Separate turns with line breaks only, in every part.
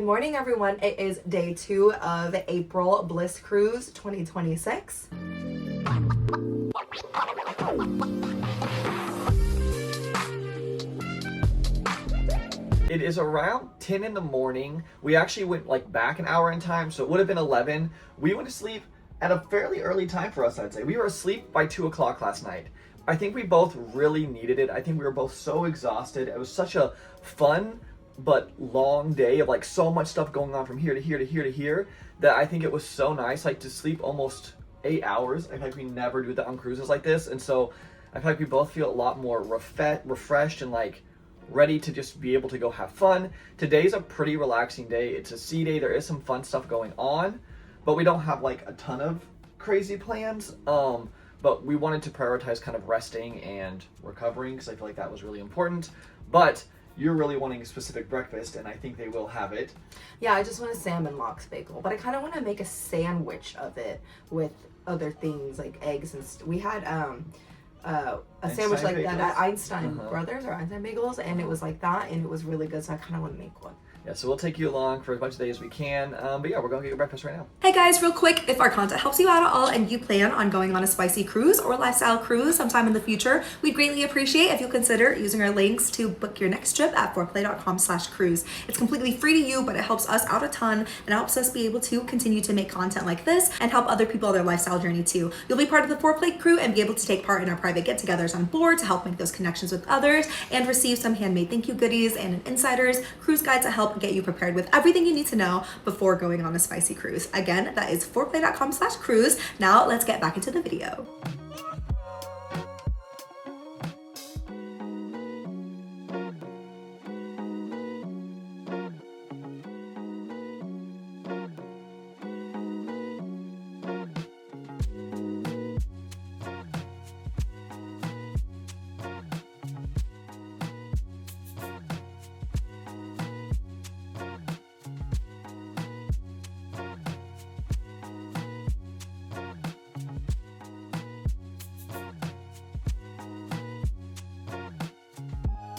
morning, everyone. It is day 2 of April Bliss Cruise 2026.
It is around 10 in the morning. We actually went back an hour in time, so it would have been 11. We went to sleep at a fairly early time for us, I'd say. We were asleep by 2 o'clock last night. I think we both really needed it. I think we were both so exhausted. It was such a fun but long day of so much stuff going on from here to here to here to here that I think it was so nice to sleep almost 8 hours. I feel like we never do that on cruises like this, and so I feel like we both feel a lot more refreshed and ready to just be able to go have fun. Today's a pretty relaxing day. It's a sea day. There is some fun stuff going on, but we don't have a ton of crazy plans. But we wanted to prioritize kind of resting and recovering because I feel like that was really important. But you're really wanting a specific breakfast, and I think they will have it.
Yeah, I just want a salmon lox bagel, but I kind of want to make a sandwich of it with other things like eggs and we had a sandwich like that at Einstein Brothers or Einstein Bagels, and it was like that, and it was really good, so I kind of want to make one.
Yeah, so we'll take you along for as much of the day as we can. But yeah, we're going to get your breakfast right now.
Hey guys, real quick, if our content helps you out at all and you plan on going on a spicy cruise or lifestyle cruise sometime in the future, we'd greatly appreciate if you'll consider using our links to book your next trip at foreplay.com/cruise. It's completely free to you, but it helps us out a ton and helps us be able to continue to make content like this and help other people on their lifestyle journey too. You'll be part of the Foreplay crew and be able to take part in our private get-togethers on board to help make those connections with others and receive some handmade thank you goodies and an insider's cruise guide to help get you prepared with everything you need to know before going on a spicy cruise. Again, that is foreplay.com/cruise. Now let's get back into the video.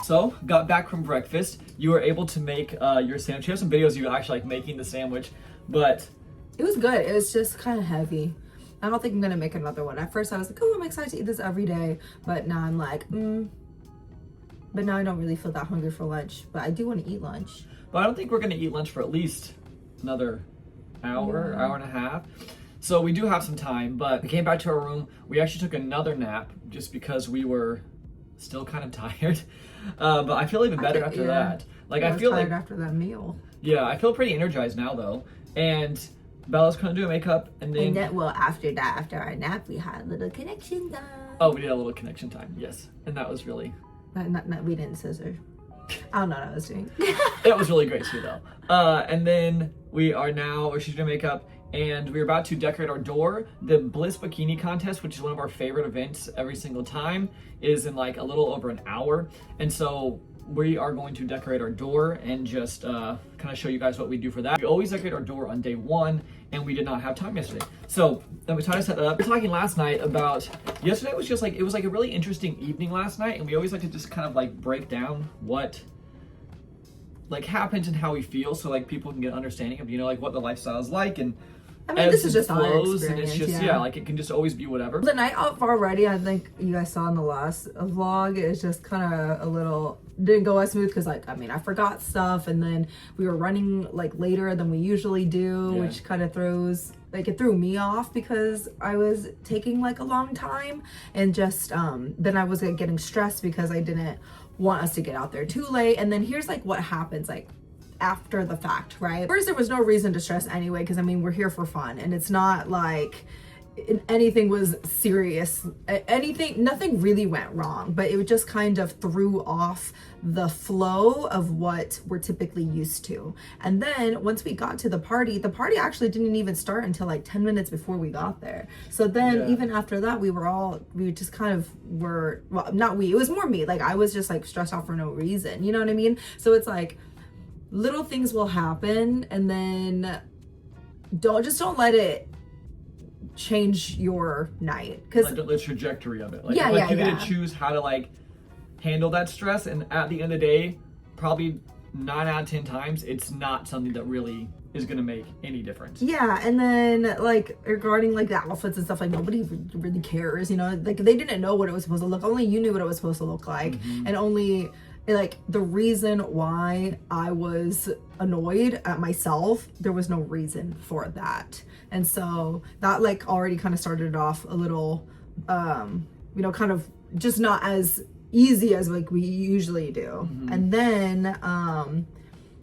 So, got back from breakfast. You were able to make your sandwich. You have some videos of you actually making the sandwich, but
It was good. It was just kind of heavy. I don't think I'm gonna make another one. At first I was like, oh, I'm excited to eat this every day, but now I'm like, but now I don't really feel that hungry for lunch, but I do want to eat lunch.
I don't think we're going to eat lunch for at least another hour and a half. So we do have some time, but we came back to our room. We actually took another nap just because we were still kind of tired. But I feel even better after that.
I feel tired after that meal.
Yeah, I feel pretty energized now though. And Bella's gonna do makeup, and then
after our nap, we had a little connection time.
Oh, we did a little connection time, yes, and that was really.
We didn't scissor. I don't know what I was doing.
It was really great too, though. And then she's doing makeup, and we're about to decorate our door. The Bliss Bikini Contest, which is one of our favorite events every single time, is in a little over an hour, and so we are going to decorate our door and just kind of show you guys what we do for that. We always decorate our door on day 1, and we did not have time yesterday. So then we tried to set that up. We were talking last night about, yesterday was just it was a really interesting evening last night, and we always like to just kind of break down what happens and how we feel, so people can get an understanding of what the lifestyle is like, and
I mean, this is just our
flows,
experience,
and it's just it can just always be whatever.
The night out already, I think you guys saw in the last vlog, is just kind of a little didn't go as smooth because I forgot stuff, and then we were running later than we usually do, which kind of throws it threw me off because I was taking a long time, and just then I was getting stressed because I didn't want us to get out there too late. And then here's what happens after the fact, right? First, there was no reason to stress anyway, because we're here for fun, and it's not anything was serious. Nothing really went wrong, but it just kind of threw off the flow of what we're typically used to. And then once we got to the party actually didn't even start until 10 minutes before we got there. So then even after that, we just kind of were, well, not we, it was more me. I was just stressed out for no reason. You know what I mean? So it's little things will happen, and then don't let it change your night, because
the trajectory of it. You get to choose how to handle that stress, and at the end of the day, probably 9 out of 10 times, it's not something that really is going to make any difference.
Yeah, and then like regarding like the outfits and stuff, like nobody really cares, you know, like they didn't know what it was supposed to look. Only you knew what it was supposed to look like, and only like the reason why I was annoyed at myself, there was no reason for that, and so that like already kind of started it off a little, you know, kind of just not as easy as like we usually do. And then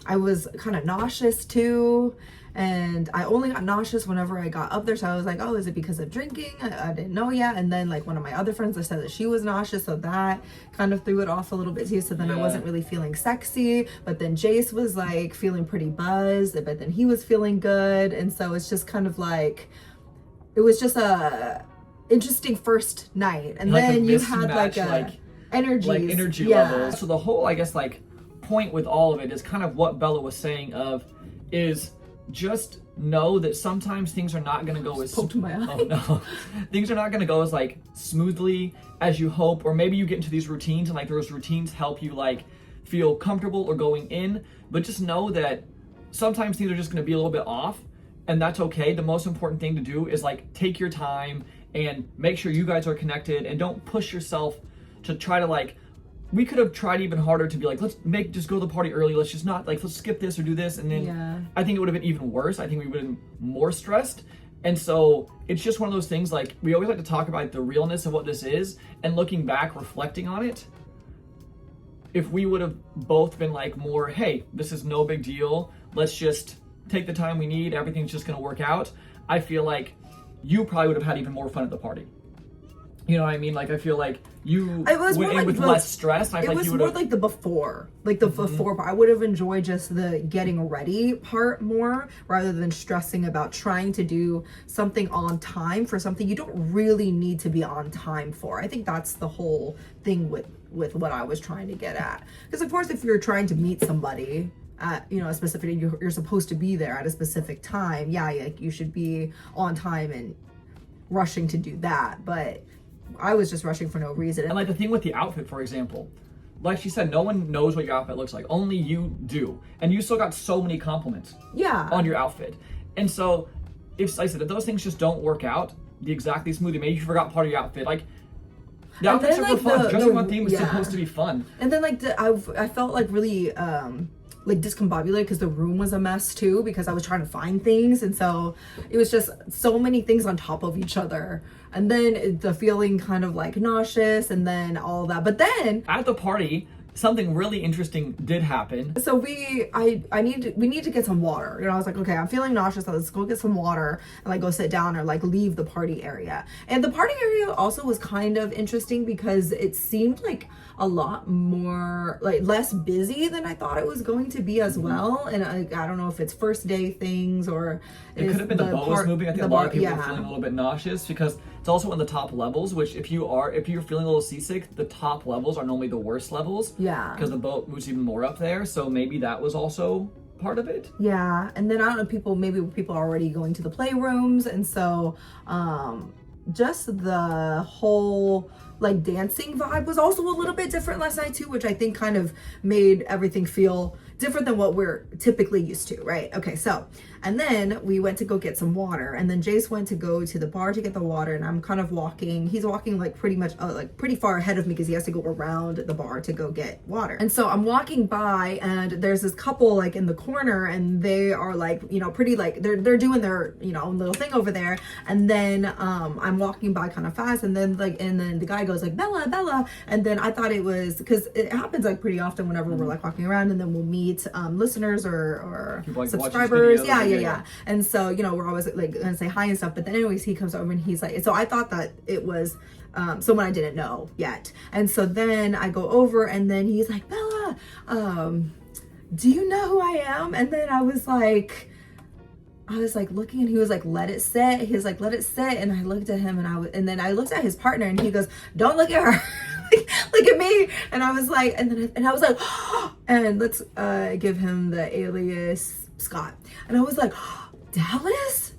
I was kind of nauseous too, and I only got nauseous whenever I got up there, so I was like, oh, is it because of drinking? I didn't know yet. And then like one of my other friends said that she was nauseous, so that kind of threw it off a little bit too. So then I wasn't really feeling sexy, but then Jace was like feeling pretty buzzed, but then he was feeling good. And so it's just kind of like, it was just a interesting first night. And
like
then you had like a
energy levels. So the whole, I guess, like point with all of it is kind of what Bella was saying is just know that sometimes things are not going to go as things are not going to go as like smoothly as you hope, or maybe you get into these routines and like those routines help you like feel comfortable or going in, but just know that sometimes things are just going to be a little bit off, and that's okay. The most important thing to do is like take your time and make sure you guys are connected, and don't push yourself to try to like, we could have tried even harder to be like, just go to the party early. Let's just not like, let's skip this or do this. And then I think it would have been even worse. I think we would have been more stressed. And so it's just one of those things, like we always like to talk about the realness of what this is, and looking back, reflecting on it. If we would have both been like more, hey, this is no big deal. Let's just take the time we need. Everything's just going to work out. I feel like you probably would have had even more fun at the party. You know what I mean? Like, I feel like you went in with less stress. I feel like you would have... It was more
like the before. Like the before part. I would have enjoyed just the getting ready part more, rather than stressing about trying to do something on time for something you don't really need to be on time for. I think that's the whole thing with what I was trying to get at. Because of course, if you're trying to meet somebody at, you know, a specific, you're supposed to be there at a specific time. Yeah, like you should be on time and rushing to do that. But I was just rushing for no reason.
And like the thing with the outfit, for example, like she said, no one knows what your outfit looks like. Only you do. And you still got so many compliments on your outfit. And so if, like I said, if those things just don't work out exactly smoothly, maybe you forgot part of your outfit, like the outfits are for fun. Dressing on theme is supposed to be fun.
And then like I felt like really like discombobulated because the room was a mess too, because I was trying to find things, and so it was just so many things on top of each other. And then the feeling kind of like nauseous, and then all that. But then
at the party, something really interesting did happen.
So we need to get some water. You know, I was like, okay, I'm feeling nauseous, so let's go get some water and like go sit down or like leave the party area. And the party area also was kind of interesting because it seemed like a lot more, like less busy than I thought it was going to be as well. And I don't know if it's first day things or
it could have been the boat was moving. I think a lot of people were feeling a little bit nauseous because it's also in the top levels, which if you're feeling a little seasick, the top levels are normally the worst levels.
Yeah.
Because the boat moves even more up there. So maybe that was also part of it.
Yeah. And then I don't know, maybe people are already going to the playrooms. And so just the whole like dancing vibe was also a little bit different last night too, which I think kind of made everything feel different than what we're typically used to, right? Okay, so, and then we went to go get some water, and then Jace went to go to the bar to get the water, and I'm kind of walking, he's walking like pretty much like pretty far ahead of me because he has to go around the bar to go get water. And so I'm walking by, and there's this couple like in the corner, and they are like, you know, pretty like they're doing their, you know, little thing over there. And then I'm walking by kind of fast, and then the guy goes like, Bella, and then I thought it was, because it happens like pretty often whenever we're like walking around, and then we'll meet listeners or
like
subscribers. Yeah. And so, you know, we're always like gonna say hi and stuff, but then anyways he comes over and he's like, so I thought that it was someone I didn't know yet. And so then I go over, and then he's like, Bella, do you know who I am? And then I was like looking, and he was like, let it sit. He was like, let it sit. And I looked at him, and then I looked at his partner, and he goes, don't look at her. Look at me. And I was like, and I was like, and let's give him the alias Scott. And I was like, Dallas?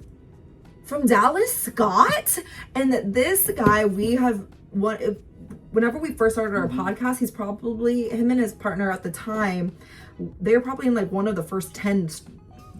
From Dallas, Scott? And this guy, whenever we first started our podcast, he's probably, him and his partner at the time, they were probably in like one of the first 10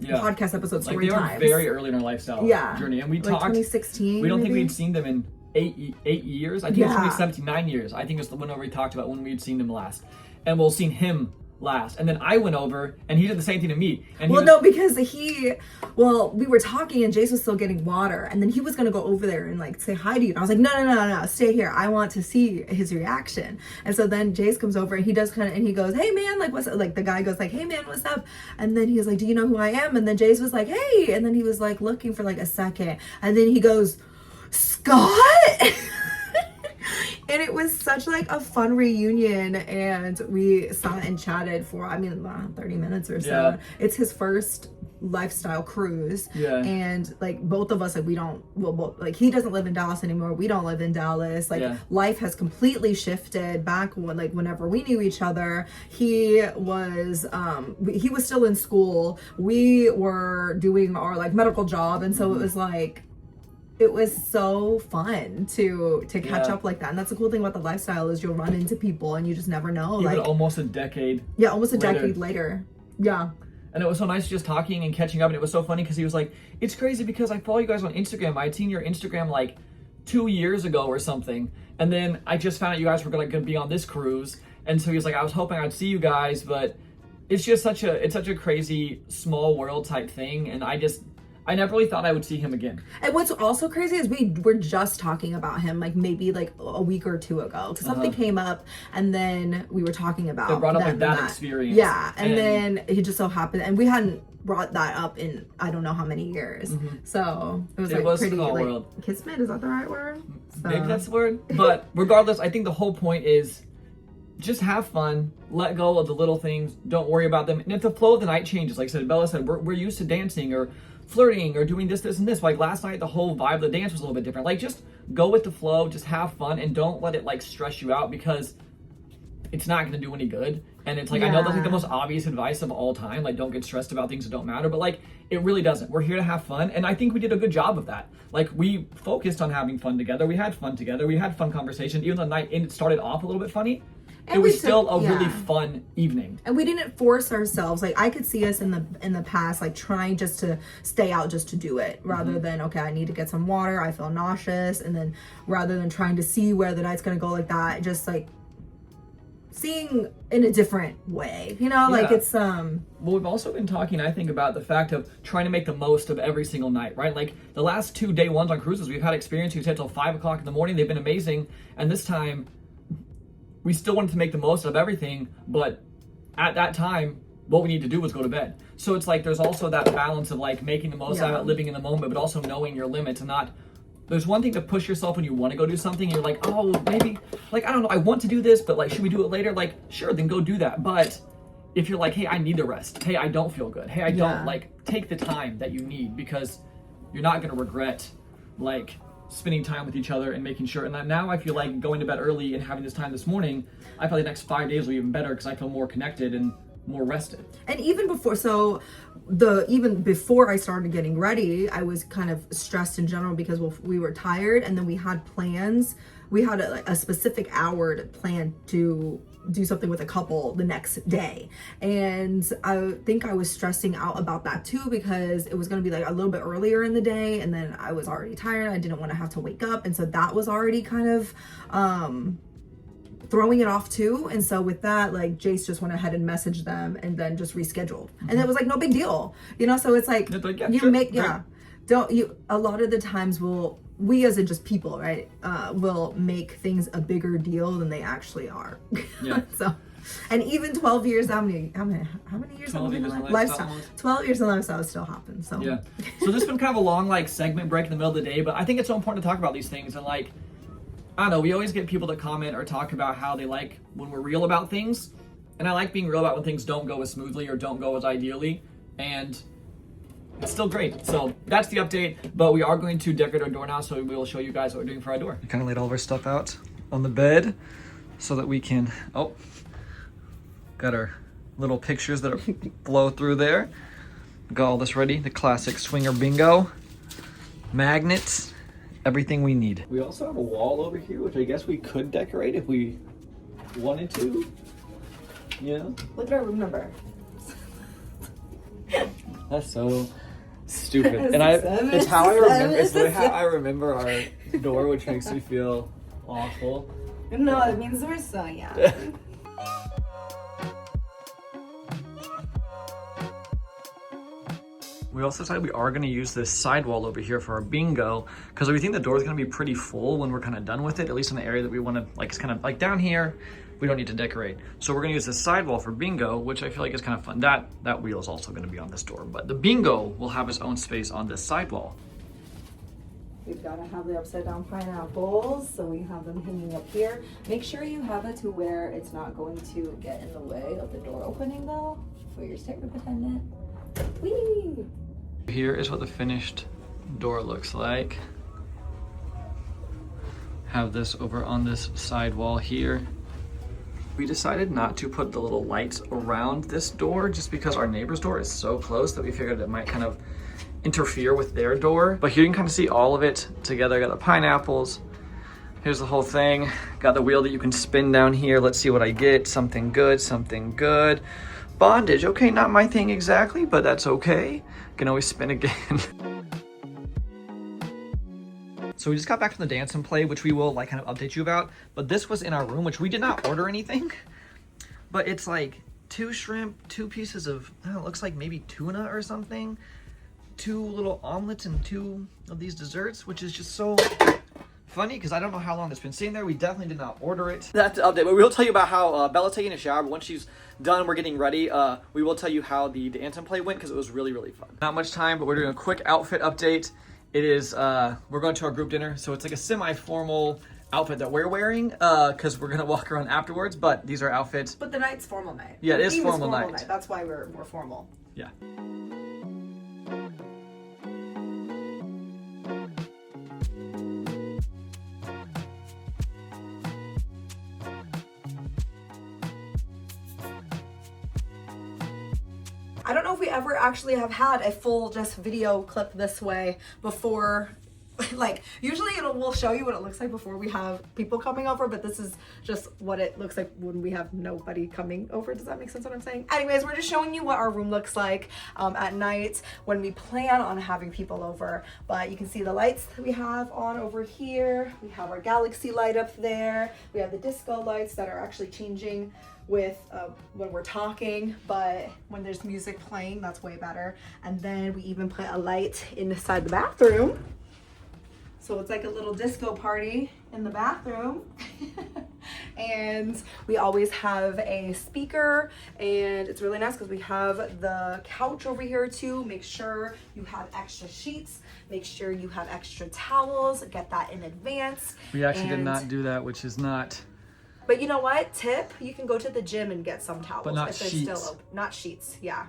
podcast episodes.
Like they were very early in our lifestyle journey, and we
like
talked
2016.
We don't think
maybe?
we'd seen them in 8 years. I think it's 2017, 9 years. I think it's the one where we talked about when we'd seen them last, and we'll seen him last. And then I went over and he did the same thing to me. And
because we were talking and Jace was still getting water, and then he was gonna go over there and like say hi to you. And I was like, no, stay here. I want to see his reaction. And so then Jace comes over and he does and he goes, hey man, like what's up? Like the guy goes like, hey man, what's up? And then he was like, do you know who I am? And then Jace was like, hey. And then he was like looking for like a second, and then he goes, Scott. And it was such like a fun reunion, and we sat and chatted for 30 minutes or so.
Yeah.
It's his first lifestyle cruise, and like both of us, like like he doesn't live in Dallas anymore, we don't live in Dallas, like life has completely shifted. Back when whenever we knew each other, he was still in school, we were doing our like medical job, and so it was so fun to catch up like that. And that's the cool thing about the lifestyle is you'll run into people and you just never know.
Even almost a decade.
Yeah, almost a decade later. Yeah.
And it was so nice just talking and catching up. And it was so funny because he was like, it's crazy because I follow you guys on Instagram. I'd seen your Instagram like 2 years ago or something. And then I just found out you guys were going to be on this cruise. And so he was like, I was hoping I'd see you guys, but it's just such a crazy small world type thing. And I never really thought I would see him again.
And what's also crazy is we were just talking about him like maybe like a week or two ago, because something came up and then we were talking about
it brought up like that experience.
Yeah, and then he just so happened, and we hadn't brought that up in I don't know how many years. So it was pretty
small
like
world.
Kismet, is that the right word? So.
Maybe that's the word. But regardless, I think the whole point is just have fun, let go of the little things, don't worry about them. And if the flow of the night changes, like I said, Bella said, we're used to dancing or flirting or doing this and this. Like last night, the whole vibe of the dance was a little bit different. Like just go with the flow, just have fun, and don't let it like stress you out, because it's not going to do any good. And it's like, I know that's like the most obvious advice of all time, like don't get stressed about things that don't matter, but like it really doesn't. We're here to have fun, and I think we did a good job of that. Like we focused on having fun together, we had fun together, we had fun conversation. Even though the night it started off a little bit funny, it was still a really fun evening. And
we didn't force ourselves. Like I could see us in the past, like trying just to stay out just to do it, rather than, okay, I need to get some water, I feel nauseous, and then rather than trying to see where the night's gonna go like that, just like seeing in a different way, like it's
well, we've also been talking, I think, about the fact of trying to make the most of every single night, right? Like the last 2 day ones on cruises we've had experience, we've stayed till 5 o'clock in the morning, they've been amazing, and this time we still wanted to make the most of everything, but at that time, what we need to do was go to bed. So it's like there's also that balance of like making the most out of it, living in the moment, but also knowing your limits and not. There's one thing to push yourself when you want to go do something. You're like, oh, maybe, like, I don't know, I want to do this, but like, should we do it later? Like, sure, then go do that. But if you're like, hey, I need the rest. Hey, I don't feel good. Hey, I don't, like, take the time that you need, because you're not going to regret, like, spending time with each other and making sure. And now I feel like going to bed early and having this time this morning, I feel like the next 5 days will be even better because I feel more connected and more rested. And even before I started getting ready, I was kind of stressed in general because we were tired, and then we had plans. We had a specific hour to plan to do something with a couple the next day, and I think I was stressing out about that too, because it was going to be like a little bit earlier in the day, and then I was already tired. I didn't want to have to wake up, and so that was already kind of throwing it off too. And so with that, like Jace just went ahead and messaged them and then just rescheduled, and it was like no big deal, so it's like a lot of the times we as in just people, right, will make things a bigger deal than they actually are. So, and even 12 years, how many years? 12 years in
lifestyle. 12 years in lifestyle still happens. So
yeah. So this has been kind of a long like segment break in the middle of the day, but I think it's so important to talk about these things. And like, I don't know, we always get people to comment or talk about how they like when we're real about things, and I like being real about when things don't go as smoothly or don't go as ideally, and it's still great. So that's the update, but we are going to decorate our door now, so we will show you guys what we're doing for our door. We kind of laid all of our stuff out on the bed so that we can, got our little pictures that flow through there. Got all this ready, the classic swinger bingo, magnets, everything we need. We also have a wall over here, which I guess we could decorate if we wanted to. Yeah.
Look at our room number.
That's so stupid.
It's
And it's how I remember. It's
seven.
how I remember our door, which makes me feel awful.
No, it means we're so young.
We also decided we are going to use this sidewall over here for our bingo because we think the door is going to be pretty full when we're kind of done with it, at least in the area that we want to, like, it's kind of like down here, we don't need to decorate. So we're going to use this sidewall for bingo, which I feel like is kind of fun. That wheel is also going to be on this door, but the bingo will have its own space on this sidewall.
We've got to have the upside down pineapples, so we have them hanging up here. Make sure you have it to where it's not going to get in the way of the door opening though, for your statement pendant. Whee!
Here is what the finished door looks like. Have this over on this side wall here. We decided not to put the little lights around this door just because our neighbor's door is so close that we figured it might kind of interfere with their door. But here you can kind of see all of it together. Got the pineapples. Here's the whole thing. Got the wheel that you can spin down here. Let's see what I get. Something good, something good. Bondage. Okay, not my thing exactly, but that's okay. Can always spin again. So we just got back from the dance and play, which we will like kind of update you about. But this was in our room, which we did not order anything. But it's like 2 shrimp, 2 pieces of, I don't know, it looks like maybe tuna or something. 2 little omelets and 2 of these desserts, which is just so funny because I don't know how long it's been sitting there. We definitely did not order it. That's the update, but we'll tell you about how Bella's taking a shower, but once she's done, we're getting ready. We will tell you how the dance and play went because it was really, really fun. Not much time, but we're doing a quick outfit update. It is, we're going to our group dinner, so it's like a semi-formal outfit that we're wearing because we're going to walk around afterwards, but these are outfits.
But the night's formal night.
Yeah, it is
theme
formal night.
That's why we're more formal.
Yeah.
I don't know if we ever actually have had a full just video clip this way before. Like usually we'll show you what it looks like before we have people coming over, but this is just what it looks like when we have nobody coming over. Does that make sense what I'm saying? Anyways, we're just showing you what our room looks like at night when we plan on having people over. But you can see the lights that we have on over here. We have our galaxy light up there. We have the disco lights that are actually changing with when we're talking, but when there's music playing, that's way better. And then we even put a light inside the bathroom. So it's like a little disco party in the bathroom. And we always have a speaker, and it's really nice because we have the couch over here too. Make sure you have extra sheets. Make sure you have extra towels. Get that in advance.
We actually did not do that, which is not...
But you know what? Tip, you can go to the gym and get some towels.
But not
if they're
sheets.
Still open. Not sheets, yeah.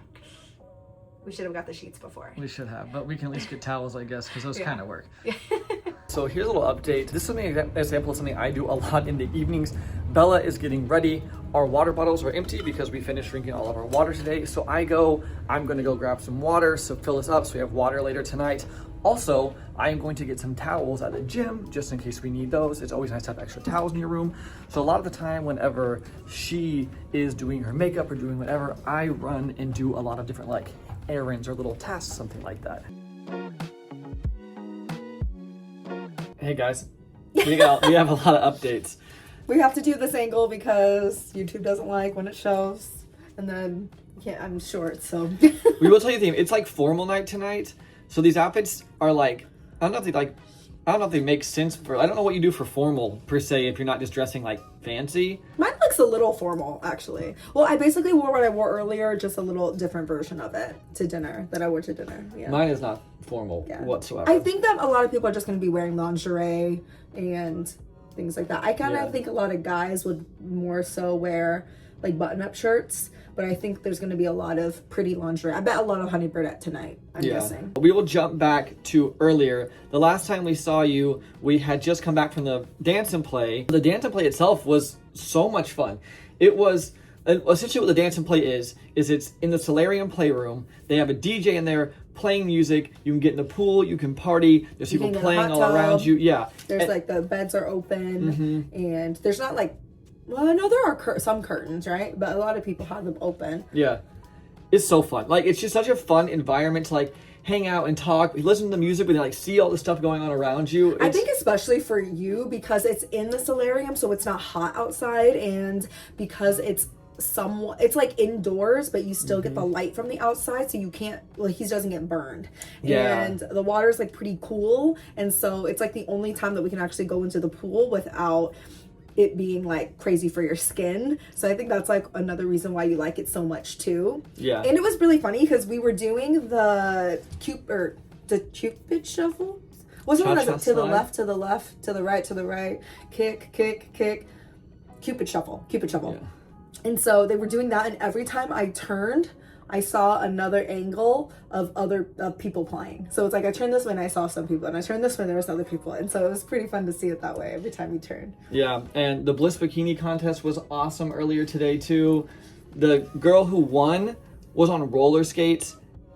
We should have got the sheets before.
We should have, but we can at least get towels, I guess, because those kind of work.
Yeah.
So here's a little update. This is an example of something I do a lot in the evenings. Bella is getting ready. Our water bottles are empty because we finished drinking all of our water today. So I'm gonna go grab some water, so fill us up so we have water later tonight. Also, I am going to get some towels at the gym just in case we need those. It's always nice to have extra towels in your room. So a lot of the time, whenever she is doing her makeup or doing whatever, I run and do a lot of different like errands or little tasks, something like that. Hey guys, we have a lot of updates.
We have to do this angle because YouTube doesn't like when it shows, and then I'm short, so.
We will tell you the theme. It's like formal night tonight. So these outfits are like, I don't know if they make sense for, I don't know what you do for formal per se if you're not just dressing like fancy.
Mine looks a little formal actually. Well, I basically wore what I wore earlier, just a little different version of it to dinner that I wore to dinner. Yeah.
Mine is not formal whatsoever.
I think that a lot of people are just going to be wearing lingerie and things like that. I kind of think a lot of guys would more so wear like button-up shirts. But I think there's going to be a lot of pretty lingerie. I bet a lot of honey birdette tonight, I'm guessing.
We will jump back to earlier. The last time we saw you, we had just come back from the dance and play. The dance and play itself was so much fun. It was, essentially what the dance and play is it's in the solarium playroom. They have a DJ in there playing music. You can get in the pool, you can party. There's people playing all around you. Yeah.
There's like the beds are open and there's not like, well, I know there are some curtains, right? But a lot of people have them open.
Yeah. is so fun. Like, it's just such a fun environment to like hang out and talk, listen to the music, but then like see all the stuff going on around you.
I think especially for you, because it's in the solarium, so it's not hot outside, and because it's somewhat, it's like indoors, but you still get the light from the outside, so you can't, like, he doesn't get burned.
Yeah.
And the water is like pretty cool, and so it's like the only time that we can actually go into the pool without it being like crazy for your skin. So I think that's like another reason why you like it so much too.
Yeah.
And it was really funny because we were doing the Cupid shuffle. What's the one that's to the left, to the left, to the right, kick, kick, kick. Cupid shuffle. Yeah. And so they were doing that, and every time I turned, I saw another angle of people playing. So it's like I turned this way and I saw some people, and I turned this way and there was other people, and so it was pretty fun to see it that way every time you turned.
Yeah, and the Bliss Bikini contest was awesome earlier today too. The girl who won was on roller skates.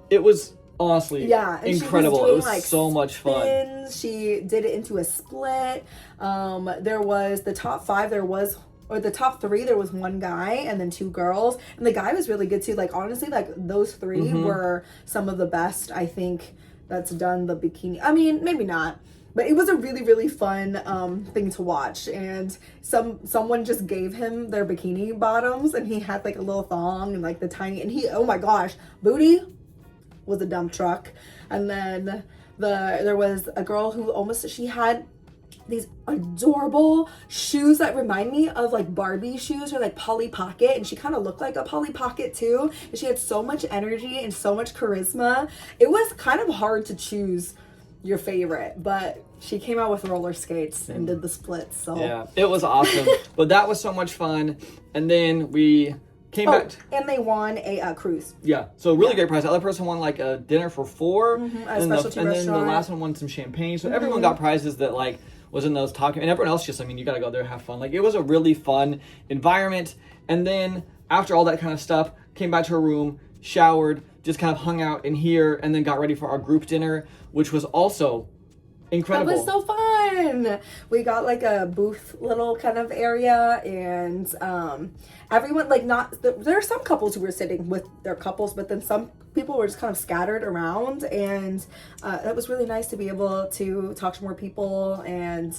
It was honestly incredible. It was like so much fun.
She did it into a split. There was the top 5. Or the top 3, there was one guy and then 2 girls, and the guy was really good too. Like, honestly, like those 3 were some of the best I think that's done the bikini. I mean, maybe not, but it was a really, really fun thing to watch. And someone just gave him their bikini bottoms, and he had like a little thong and like the tiny, and he, oh my gosh, booty was a dump truck. And then there was a girl who she had these adorable shoes that remind me of like Barbie shoes, or like Polly Pocket, and she kind of looked like a Polly Pocket too, and she had so much energy and so much charisma. It was kind of hard to choose your favorite, but she came out with roller skates and did the splits, so
yeah, it was awesome. But that was so much fun. And then we came back
and they won a cruise.
Yeah, so really great prize. The other person won like a dinner for 4,
a specialty
and
restaurant.
then the last one won some champagne. So everyone got prizes that like was in those talking, and everyone else just, I mean, you gotta go there, have fun. Like, it was a really fun environment. And then after all that kind of stuff, came back to her room, showered, just kind of hung out in here, and then got ready for our group dinner, which was also incredible.
That was so fun. We got like a booth little kind of area, and everyone, like, there are some couples who were sitting with their couples, but then some people were just kind of scattered around, and that was really nice to be able to talk to more people and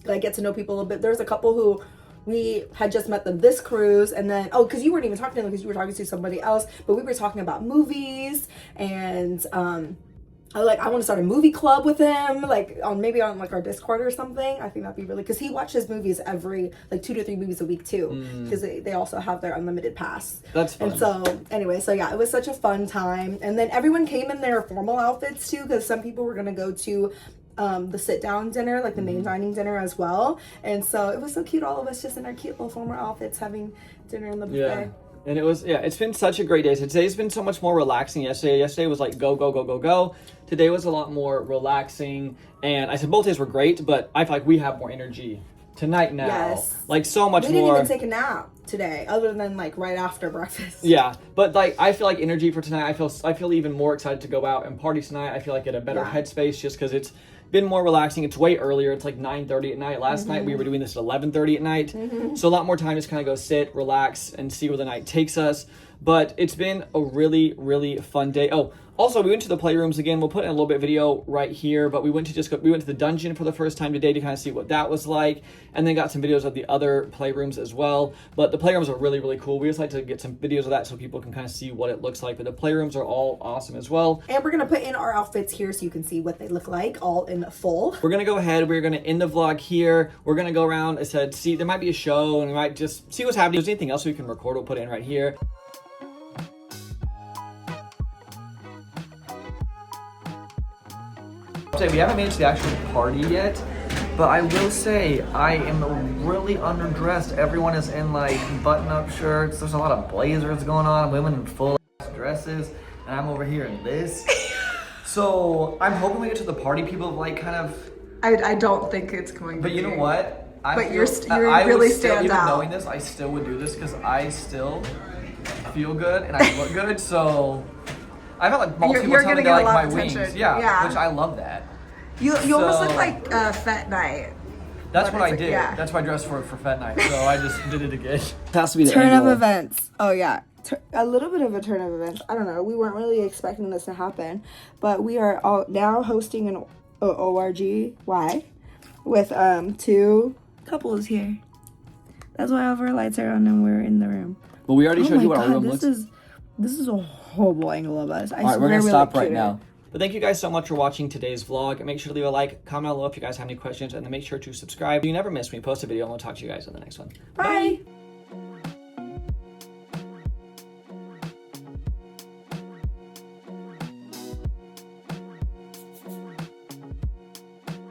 like get to know people a little bit. There's a couple who we had just met them this cruise, and then because you weren't even talking to them because you were talking to somebody else, but we were talking about movies, and I want to start a movie club with him, like maybe on like our Discord or something. I think that'd be really, because he watches movies every like 2 to 3 movies a week too, because they also have their unlimited pass.
That's fun.
And so anyway, so yeah, it was such a fun time. And then everyone came in their formal outfits too, because some people were gonna go to the sit down dinner, like the main dining dinner as well. And so it was so cute, all of us just in our cute little formal outfits having dinner in the buffet.
Yeah. And it was, it's been such a great day. So today's been so much more relaxing. Yesterday was like go, go, go, go, go. Today was a lot more relaxing. And I said both days were great, but I feel like we have more energy tonight now. Yes. Like so much more.
We didn't even take a nap today, other than like right after breakfast.
Yeah, but like I feel like energy for tonight. I feel even more excited to go out and party tonight. I feel like in a better headspace just because it's been more relaxing. It's way earlier. It's like 9:30 at night. Last night we were doing this at 11:30 at night. So a lot more time just kind of go sit, relax, and see where the night takes us. But it's been a really, really fun day. Oh, also, we went to the playrooms again. We'll put in a little bit of video right here, but we went to the dungeon for the first time today to kind of see what that was like, and then got some videos of the other playrooms as well. But the playrooms are really, really cool. We just like to get some videos of that so people can kind of see what it looks like. But the playrooms are all awesome as well.
And we're going to put in our outfits here so you can see what they look like all in full.
We're going to go ahead. We're going to end the vlog here. We're going to go around, I said, see, there might be a show, and we might just see what's happening. If there's anything else we can record, we'll put it in right here. We haven't made it to the actual party yet, but I will say I am really underdressed. Everyone is in like button-up shirts. There's a lot of blazers going on, women in full dresses, and I'm over here in this. So I'm hoping we get to the party. People have like kind of.
I don't think it's going to.
But you know what?
You're really stand
even
out.
Knowing this, I still would do this because I still feel good and I look good. So I've had like multiple people tell me they like my wings. Yeah, which I love that.
You almost look like Fete Night.
That's what I did. Yeah. That's what I dressed for Fete Night. So I just did it again. It has to be the
Turn
angle.
of events. Oh yeah.
a little bit of a turn of events. I don't know. We weren't really expecting this to happen, but we are all now hosting an ORGY with 2 couples here. That's why all of our lights are on and we're in the room.
Well, we already showed you what our room
looks. This is a horrible angle of us.
All right, we're gonna stop right now. But thank you guys so much for watching today's vlog. Make sure to leave a like, comment below if you guys have any questions, and then make sure to subscribe so you never miss when we post a video, and we'll talk to you guys in the next one.
Bye.